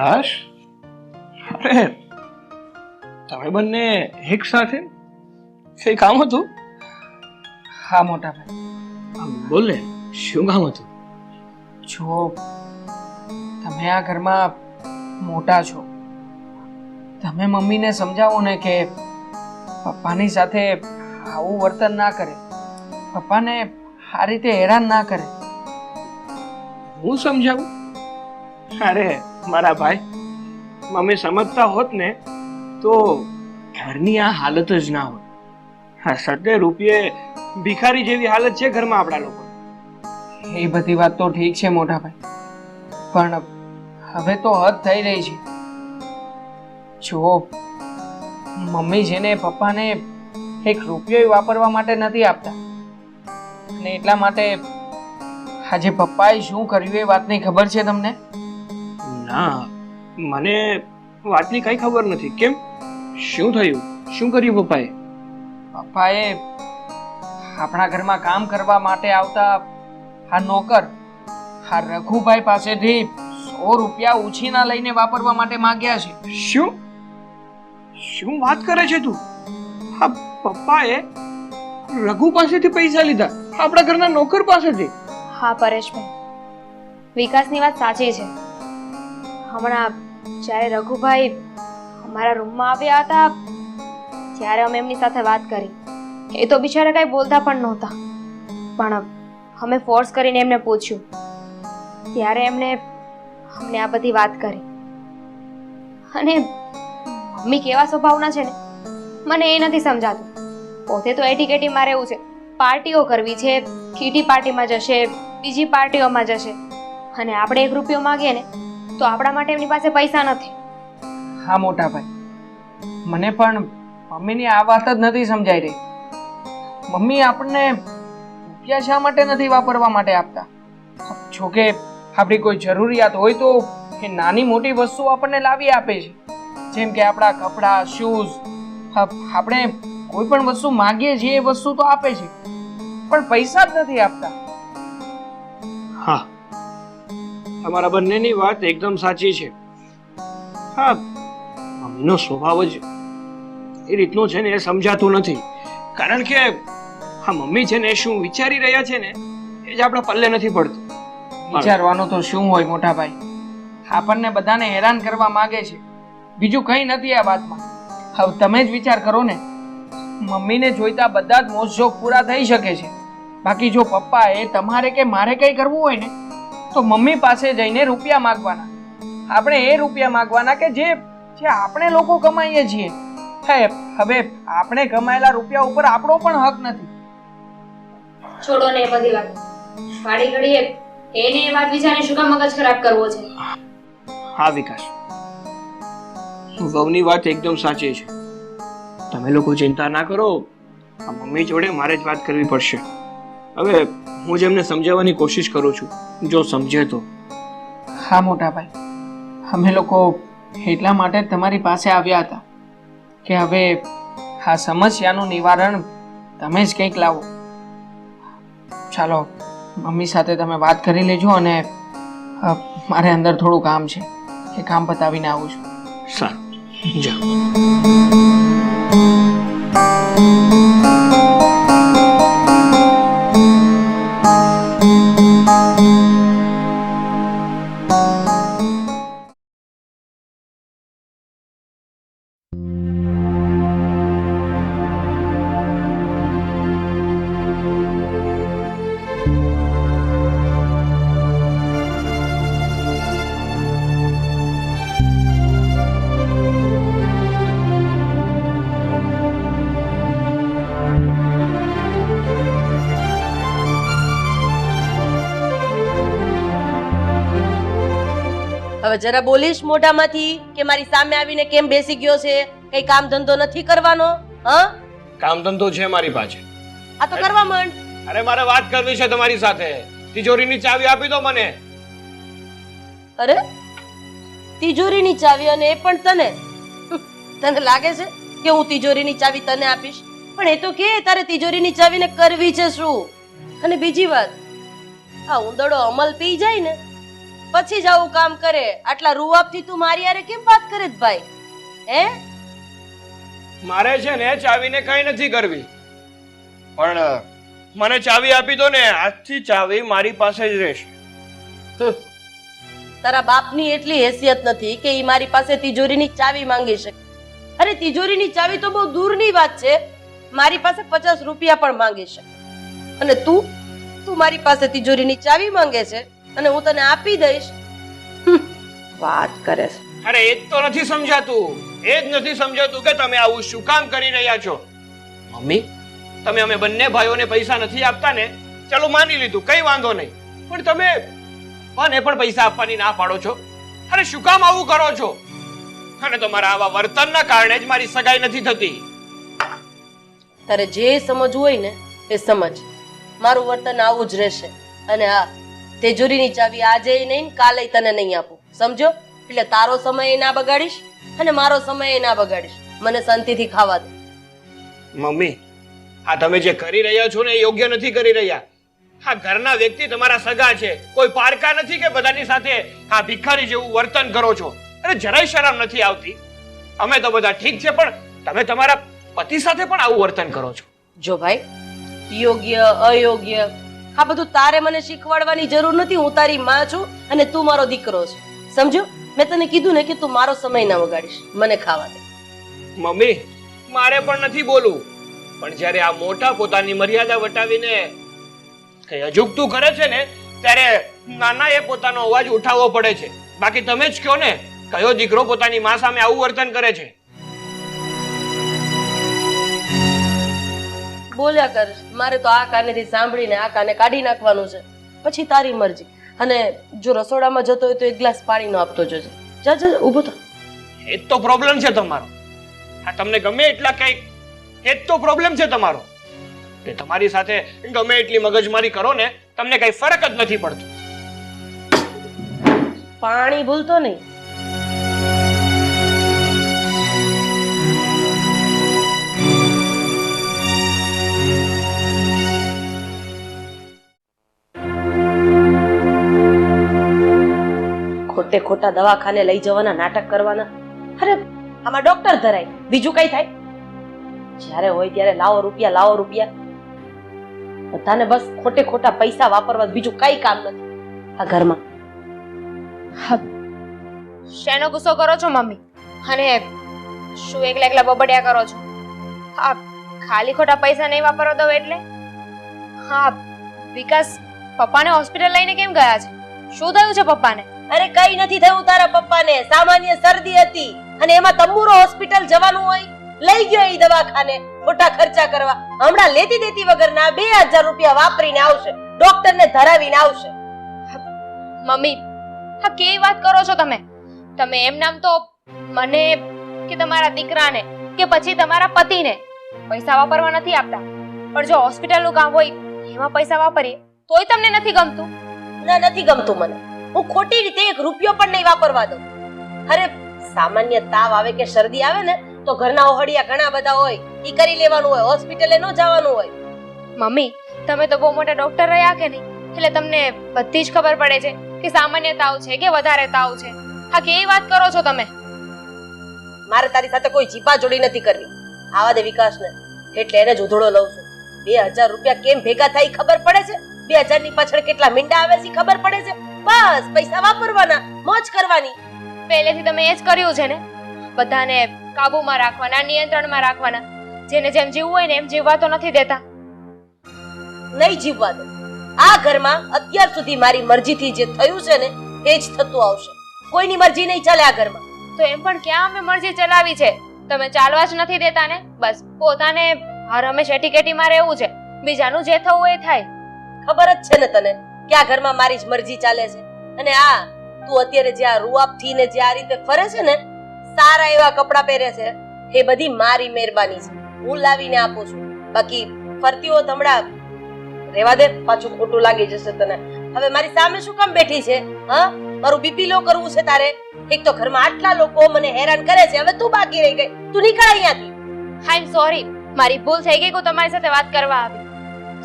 વિકાસ, અરે તમે બંને એક સાથે કઈ કામ હતું? હા મોટા ભાઈ, બોલ ને, શું કામ હતું? જો તમે આ ઘરમાં મોટા છો, તમે મમ્મીને સમજાવો ને કે પપ્પાની સાથે આવું વર્તન ના કરે, પપ્પાને આ રીતે હેરાન ના કરે. હું સમજાવું? અરે મારા ભાઈ, મમ્મી સમજતા હોત ને તો ઘરની આ હાલત જ ના હોત. હા, 70 રૂપિયે ભિખારી જેવી હાલત છે ઘરમાં આપણા લોકો. એ બધી વાત તો ઠીક છે મોટા ભાઈ, પણ હવે તો હદ થઈ રહી છે. જો મમ્મી છે ને પપ્પાને એક રૂપિયો વાપરવા માટે નથી આપતા, અને એટલા માટે આજે પપ્પાએ શું કર્યું એ વાતની ખબર છે તમને? ના, મને વાતની કઈ ખબર નથી. કેમ, શું થયું? શું કર્યું પપ્પાએ? પપ્પાએ આપણા ઘરમાં કામ કરવા માટે આવતા આ નોકર, આ રઘુભાઈ પાસેથી 100 રૂપિયા ઉછીના લઈને વાપરવા માટે માંગ્યા છે. શું શું વાત કરે છે તું? હા, પપ્પાએ રઘુ પાસેથી પૈસા લીધા, આપણા ઘરના નોકર પાસેથી? હા પરેશભાઈ, વિકાસની વાત સાચી છે. હમણાં જ્યારે રઘુભાઈ અમારા રૂમમાં આવ્યા હતા ત્યારે અમે એમની સાથે વાત કરી. એ તો બિચારા કઈ બોલતા પણ નહોતા, પણ અમે ફોર્સ કરીને એમને પૂછ્યું ત્યારે એમણે અમને આ બધી વાત કરી. અને મમ્મી કેવા સ્વભાવના છે ને મને એ નથી સમજાતું. પોતે તો એટીકેટીમાં રહેવું છે, પાર્ટીઓ કરવી છે, કીટી પાર્ટીમાં જશે, બીજી પાર્ટીઓમાં જશે, અને આપણે 1 રૂપિયો માંગીએ ને તો આપણા માટે એમની પાસે પૈસા નથી. હા મોટા ભાઈ, મને પણ મમ્મીની આ વાત જ નથી સમજાઈ રહી. મમ્મી આપણને રૂપિયા શા માટે નથી વાપરવા માટે આપતા? જોકે આપણી કોઈ જરૂરિયાત હોય તો એ નાની મોટી વસ્તુ આપણને લાવી આપે છે, જેમ કે આપણા કપડાં, શૂઝ. આપણે કોઈ પણ વસ્તુ માંગીએ છીએ એ વસ્તુ તો આપે છે, પણ પૈસા જ નથી આપતા. હા, તમારા બંનેની વાત એકદમ સાચી છે. હા, મમ્મીનો સ્વભાવ જ એ રીતનો છે ને એ સમજાતું નથી. કારણ કે હા, મમ્મી છે ને શું વિચારી રહ્યા છે ને એ જ આપણા પલ્લે નથી પડતું. વિચારવાનું તો શું હોય મોટા ભાઈ, આપણને બધાને હેરાન કરવા માંગે છે, બીજું કંઈ નથી આ વાતમાં. હવે તમે જ વિચાર કરો ને, મમ્મીને જોઈતા બધા જ મોજ શોખ પૂરા થઈ શકે છે, બાકી જો પપ્પા એ તમારે કે મારે કંઈ કરવું હોય ને તો મમ્મી પાસે જઈને રૂપિયા માંગવાના. આપણે એ રૂપિયા માંગવાના કે જે આપણે લોકો કમાઈએ છીએ. હવે આપણે કમાયેલા રૂપિયા ઉપર આપણો પણ હક નથી. છોડો ને એ બધી વાત. ઘડી ઘડીએ એને એ વાત વિચારીને શું કામ મગજ ખરાબ કરવો છે? હા વિકાસ, વહુની વાત એકદમ સાચી છે. તમે લોકો ચિંતા ના કરો, આ મમ્મી જોડે મારે જ વાત કરવી પડશે. હવે હું જ એમને સમજાવવાની કોશિશ કરું છું, જો સમજે તો. હા મોટા ભાઈ, અમે લોકો એટલા માટે જ તમારી પાસે આવ્યા હતા કે હવે આ સમસ્યાનું નિવારણ તમે જ કંઈક લાવો. ચાલો, મમ્મી સાથે તમે વાત કરી લેજો, અને મારે અંદર થોડું કામ છે, એ કામ પતાવીને આવું છું. સારું, જાઓ. હવે જરા બોલીશ મોઢામાંથી કે મારી સામે આવીને કેમ બેસી ગયો છે? કઈ કામ ધંધો નથી કરવાનો? હા, કામ ધંધો છે મારી પાસે. આ તો કરવા માંડ. અરે મારે વાત કરવી છે તમારી સાથે. તિજોરીની ચાવી આપી દો મને. અરે તિજોરીની ચાવી, અને એ પણ તને? તને લાગે છે કે હું તિજોરીની ચાવી તને આપીશ? પણ એ તો કે તારે તિજોરીની ચાવીને કરવી છે શું? અને બીજી વાત, આ ઉંદરડો અમલ પી જાય ને પછી જ આવું કામ કરે. આટલા રૂઆબથી તું મારી હારે કેમ વાત કરે છે ભાઈ? હે? મારે છે ને ચાવીને કઈ નથી કરવી, પણ મને ચાવી આપી દો ને, આજથી ચાવી મારી પાસે જ રહેશે. તારા બાપની એટલી હેસિયત નથી કે ઈ મારી પાસે તિજોરીની ચાવી માંગી શકે. અરે તિજોરીની ચાવી તો બહુ દૂરની વાત છે, મારી પાસે 50 રૂપિયા પણ માંગી શકે. અને તું મારી પાસે તિજોરીની ચાવી માંગે છે અને હું તને આપી દઈશ. વાત કરે છે. અરે એ જ તો નથી સમજાતું, એ જ નથી સમજાતું કે તમે આવું શું કામ કરી રહ્યા છો. મમ્મી, તમે અમે બંને ભાઈઓને પૈસા નથી આપતા ને, ચલો માની લીધું, કઈ વાંધો નહીં, પણ તમે મને પણ પૈસા આપવાની ના પાડો છો. અરે શું કામ આવું કરો છો? અને તમારા આવા વર્તનના કારણે જ મારી સગાઈ નથી થતી. તારે જે સમજવું હોય ને એ સમજ. મારું વર્તન આવું જ રહેશે. અને હા, તિજોરીની ચાવી આજે નહીં કાલે તને નહીં આપું, સમજો? એટલે તારો સમય ના બગાડીશ અને મારો સમય ના બગાડીશ. મને શાંતિથી ખાવા દે. મમ્મી, આ તમે જે કરી રહ્યા છો ને એ યોગ્ય નથી કરી રહ્યા. આ ઘરના વ્યક્તિ તમારા સગા છે, કોઈ પારકા નથી કે બધાની સાથે આ ભિખારી જેવું વર્તન કરો છો. અરે જરાય શરમ નથી આવતી. અમે તો બધા ઠીક છે, પણ તમે તમારા પતિ સાથે પણ આવું વર્તન કરો છો. જો ભાઈ, યોગ્ય અયોગ્ય આ બધું તારે મને શીખવાડવાની જરૂર નથી. હું તારી માં છું અને તું મારો દીકરો છે, સમજો? મેં તને કીધું ને કે તું મારો સમય ના બગાડીશ. મને ખાવા દે. મમ્મી, મારે પણ નથી બોલવું, પણ જ્યારે આ મોટા પોતાની મર્યાદા વટાવીને કઈ અજુગતું કરે છે ને, ત્યારે નાના એ પોતાનો અવાજ ઉઠાવવો પડે છે. બાકી તમે જ કહો ને, કયો દીકરો પોતાની માં સામે આવું વર્તન કરે છે? બોલ્યા કર. મારે તો આ કાનેથી સાંભળીને આ કાને કાઢી નાખવાનું છે. પછી તારી મરજી. અને જો રસોડામાં જતો હોય તો એક ગ્લાસ પાણીનો આપતો જજો. જા જા, ઊભો થા. એ જ તો પ્રોબ્લેમ છે તમારો. આ તમને ગમે એટલા કઈ, એ જ તો પ્રોબ્લેમ છે તમારો કે તમારી સાથે ગમે એટલી મગજમારી કરો ને, તમને કઈ ફરક જ નથી પડતો. પાણી ભૂલતો નહીં. ખોટે ખોટા દવાખાને લઈ જવાના નાટક કરવાના. અરે આમાં ડોક્ટર ધરાય, બીજું કઈ થાય? જ્યારે હોય ત્યારે લાવો રૂપિયા, લાવો રૂપિયા. બધાને બસ ખોટે ખોટા પૈસા વાપરવા, બીજું કઈ કામ નથી આ ઘરમાં. શેનો ગુસ્સો કરો છો મમ્મી? અને શું એકલા એકલા બબડ્યા કરો છો? હા, ખાલી ખોટા પૈસા નહીં વાપરવા દો એટલે? હા, વિકાસ પપ્પાને હોસ્પિટલ લઈને કેમ ગયા છે? શું થયું છે પપ્પાને? અરે કઈ નથી થયું તારા પપ્પાને. સામાન્ય શરદી હતી અને એમાં તંબુરો હોસ્પિટલ જવાનું હોય, લઈ ગયો એ દવાખાને ખોટા ખર્ચા કરવા. હમણાં લેતી દેતી વગરના 2000 રૂપિયા વાપરીને આવશે, ડોક્ટરને ધરાવીને આવશે. મમ્મી, હા કેવી વાત કરો છો તમે? તમે એમ નામ તો મને કે તમારા દીકરાને કે પછી તમારા પતિને પૈસા વાપરવા નથી આપતા, પણ જો હોસ્પિટલનું કામ હોય એમાં પૈસા વાપરીએ તોય તમને નથી ગમતું? ના, નથી ગમતું મને. હું ખોટી રીતે 1 રૂપિયો પણ નહીં વાપરવા દઉં. અરે સામાન્ય તાવ આવે કે શરદી આવે ને તો ઘરના ઓહડિયા ઘણા બધા હોય, ઈ કરી લેવાનું હોય, હોસ્પિટલે ન જવાનું હોય. મમ્મી, તમે તો બહુ મોટા ડોક્ટર રહ્યા કે નહીં, એટલે તમને બધી જ ખબર પડે છે કે સામાન્ય તાવ છે કે વધારે તાવ છે. હા કેવી વાત કરો છો તમે? મારે તારી સાથે કોઈ જીપા જોડી નથી કરવી. આવા દે વિકાસને, એટલે એને જ ઉધડો લઉં છું. 2000 રૂપિયા કેમ ભેગા થાય ખબર પડે છે? 2000 ની પાછળ કેટલા મીંડા આવે છે ખબર પડે છે? બસ પૈસા વાપરવાના, મોજ કરવાની. પહેલેથી તમે એ જ કર્યું છે ને, બધાને કાબુમાં રાખવાના, નિયંત્રણમાં રાખવાના. જેને જેમ જીવવું હોય ને એમ જીવવા તો નથી દેતા. નહીં જીવવા દે. આ ઘરમાં અત્યાર સુધી મારી મરજીથી જે થયું છે ને એ જ થતું આવશે. કોઈની મરજી નહીં ચાલે આ ઘરમાં. તો એમ પણ ક્યાં અમે મરજી ચલાવી છે? તમે ચાલવા જ નથી દેતા ને. બસ પોતાને હર હંમેશ એટીકેટીમાં રહેવું છે, બીજાનું જે થવું એ થાય. ખબર જ છે ને તને કે આ ઘરમાં મારી જ મરજી ચાલે છે. અને આ તું અત્યારે જે આ રૂઆબથી ને જે આ રીતે ફરે છે ને, સારા એવા કપડાં પહેરે છે, એ બધી મારી મહેરબાની છે. હું લાવીને આપું છું. બાકી ફરતી હોત હમણાં રેવા દે, પાછું ખોટું લાગી જશે તને. હવે મારી સામે શું કામ બેઠી છે? હા, મારું બીપી લો કરવું છે તારે? એક તો ઘરમાં આટલા લોકો મને હેરાન કરે છે, હવે તું બાકી રહી ગઈ. તું નીકળ અહીંયાથી. આઈ એમ સોરી, મારી ભૂલ થઈ ગઈ. હું તમારી સાથે વાત કરવા આવી.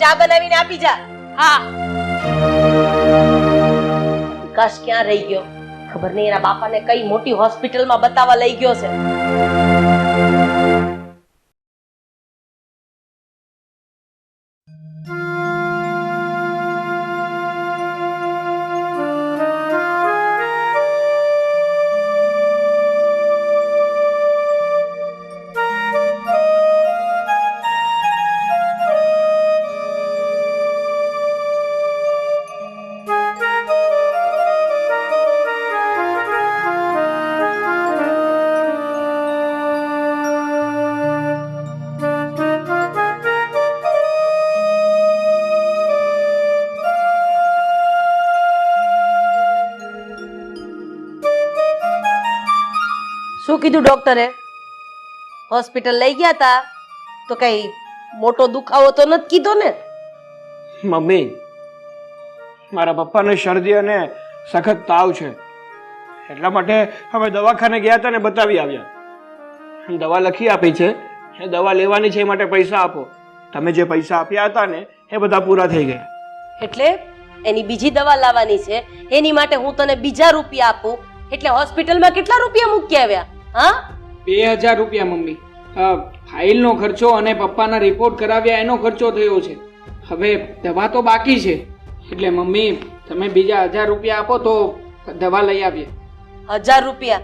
ચા બનાવીને આપી જા. હા. વિકાસ ક્યાં રહી ગયો? ખબર નહીં એના બાપાને કઈ મોટી હોસ્પિટલમાં બતાવવા લઈ ગયો છે. શું કીધું ડોક્ટરે? હોસ્પિટલ લઈ ગયા તા તો કઈ મોટો દુખાવો તો નથી કીધો ને? મમ્મી, મારા પપ્પાને શરદી અને સખત તાવ છે, એટલા માટે અમે દવાખાને ગયા હતા ને બતાવી આવ્યા. દવા લખી આપી છે, એ દવા લેવાની છે, એ માટે પૈસા આપો. તમે જે પૈસા આપ્યા હતા ને એ બધા પૂરા થઈ ગયા. એટલે એની બીજી દવા લાવવાની છે, એની માટે હું તને બીજા રૂપિયા આપું, એટલે હોસ્પિટલમાં કેટલા રૂપિયા મૂકી આવ્યા? હા, 2000 રૂપિયા મમ્મી. ફાઇલનો ખર્ચો અને પપ્પાના રિપોર્ટ કરાવ્યા એનો ખર્ચો થયો છે. હવે દવા તો બાકી છે, એટલે મમ્મી તમે બીજા 1000 રૂપિયા આપો તો દવા લઈ આવીએ. 1000 રૂપિયા?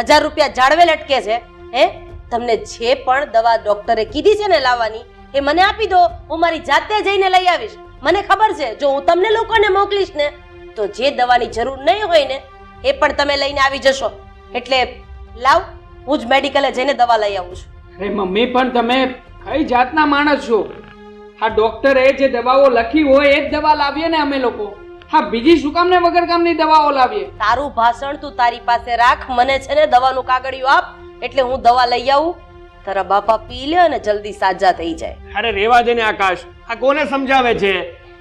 1000 રૂપિયા જાળવે લટકે છે? હે, તમને જે પણ દવા ડોક્ટરે કીધી છે ને લાવવાની એ મને આપી દો, હું મારી જાતે જઈને લઈ આવીશ. મને ખબર છે જો હું તમને લોકોને મોકલીશ ને તો જે દવાની જરૂર નહીં હોય ને એ પણ તમે લઈને આવી જશો. એટલે લાવ, હું જ મેડિકલે જઈને દવા લઈ આવું છું. અરે મમ્મી, પણ તમે કઈ જાતના માણસ છો? આ ડોક્ટરે જે દવાઓ લખી હોય એ જ દવા લાવીએ ને અમે લોકો. હા, બીજી શું કામ ને વગર કામની દવાઓ લાવીએ? તારું ભાષણ તું તારી પાસે રાખ, મને છે ને દવાનું કાગળિયું આપ, એટલે હું દવા લઈ આવું. તારા બાપા પી લે અને જલ્દી સાજા થઈ જાય. અરે રેવા દે ને આકાશ, આ કોને સમજાવે છે?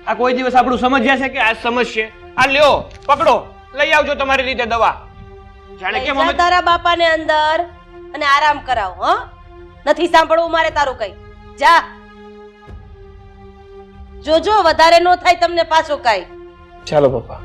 આ કોઈ દિવસ આપણું સમજ્યા છે કે આજ સમજશે? આ લ્યો, પકડો, લઈ આવજો તમારી રીતે દવા. જાણે કે લઈ જા તારા બાપાને અંદર અને આરામ કરાવ. હા, નથી સાંભળવું મારે તારું કઈ. જા, જોજો વધારે નો થાય તમને પાછું કાઈ. ચાલો પપ્પા.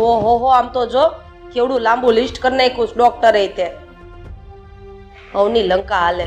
ઓહો, આમ તો જો કેવડું લાંબુ લિસ્ટ કરી નાખ્યું ડોક્ટરે. તે હવની લંકા હાલે.